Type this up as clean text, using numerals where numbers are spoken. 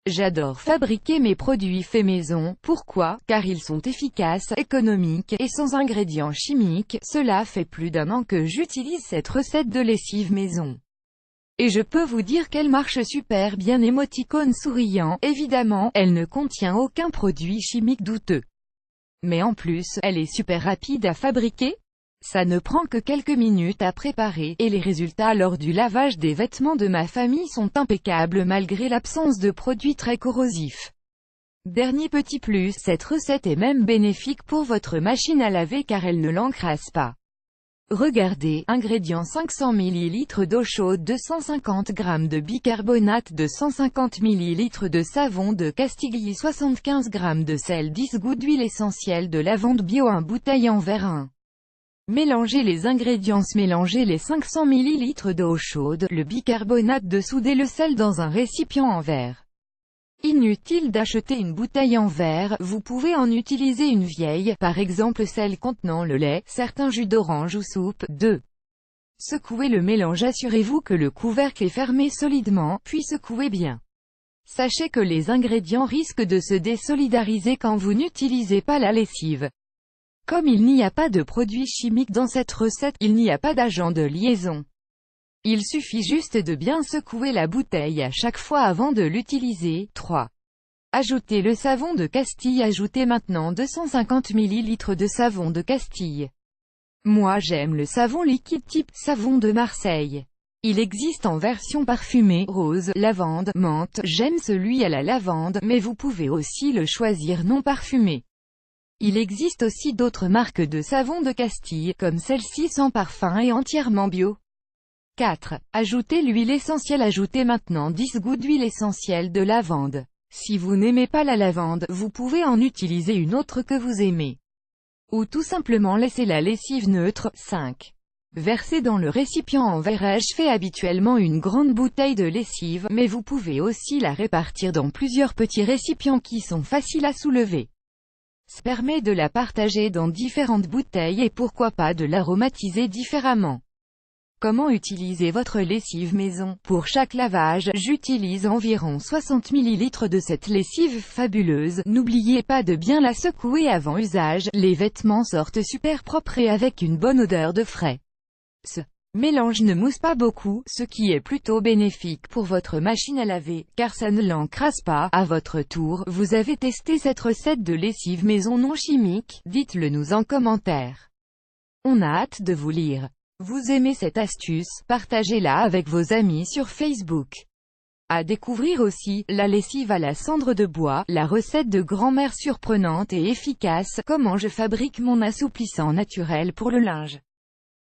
J'adore fabriquer mes produits faits maison. Pourquoi? Car ils sont efficaces, économiques, et sans ingrédients chimiques. Cela fait plus d'1 an que j'utilise cette recette de lessive maison. Et je peux vous dire qu'elle marche super bien. Émoticône souriant. Évidemment, elle ne contient aucun produit chimique douteux. Mais en plus, elle est super rapide à fabriquer. Ça ne prend que quelques minutes à préparer, et les résultats lors du lavage des vêtements de ma famille sont impeccables malgré l'absence de produits très corrosifs. Dernier petit plus, cette recette est même bénéfique pour votre machine à laver car elle ne l'encrasse pas. Regardez, ingrédients 500 ml d'eau chaude, 250 g de bicarbonate, 250 ml de savon de Castiglie, 75 g de sel, 10 gouttes d'huile essentielle de lavande bio, 1 bouteille en verre 1. Mélangez les ingrédients. Mélangez les 500 ml d'eau chaude, le bicarbonate de soude et le sel dans un récipient en verre. Inutile d'acheter une bouteille en verre, vous pouvez en utiliser une vieille, par exemple celle contenant le lait, certains jus d'orange ou soupe. 2. Secouez le mélange. Assurez-vous que le couvercle est fermé solidement, puis secouez bien. Sachez que les ingrédients risquent de se désolidariser quand vous n'utilisez pas la lessive. Comme il n'y a pas de produits chimiques dans cette recette, il n'y a pas d'agent de liaison. Il suffit juste de bien secouer la bouteille à chaque fois avant de l'utiliser. 3. Ajoutez le savon de Castille. Ajoutez maintenant 250 ml de savon de Castille. Moi j'aime le savon liquide type savon de Marseille. Il existe en version parfumée, rose, lavande, menthe. J'aime celui à la lavande, mais vous pouvez aussi le choisir non parfumé. Il existe aussi d'autres marques de savon de Castille, comme celle-ci sans parfum et entièrement bio. 4. Ajoutez l'huile essentielle. Ajoutez maintenant 10 gouttes d'huile essentielle de lavande. Si vous n'aimez pas la lavande, vous pouvez en utiliser une autre que vous aimez. Ou tout simplement laisser la lessive neutre. 5. Versez dans le récipient en verre. Je fais habituellement une grande bouteille de lessive, mais vous pouvez aussi la répartir dans plusieurs petits récipients qui sont faciles à soulever. Ça permet de la partager dans différentes bouteilles et pourquoi pas de l'aromatiser différemment. Comment utiliser votre lessive maison? Pour chaque lavage, j'utilise environ 60 ml de cette lessive fabuleuse. N'oubliez pas de bien la secouer avant usage, les vêtements sortent super propres et avec une bonne odeur de frais. Ce mélange ne mousse pas beaucoup, ce qui est plutôt bénéfique pour votre machine à laver, car ça ne l'encrasse pas. À votre tour, vous avez testé cette recette de lessive maison non chimique? Dites-le nous en commentaire. On a hâte de vous lire. Vous aimez cette astuce? Partagez-la avec vos amis sur Facebook. À découvrir aussi, la lessive à la cendre de bois, la recette de grand-mère surprenante et efficace, comment je fabrique mon assouplissant naturel pour le linge.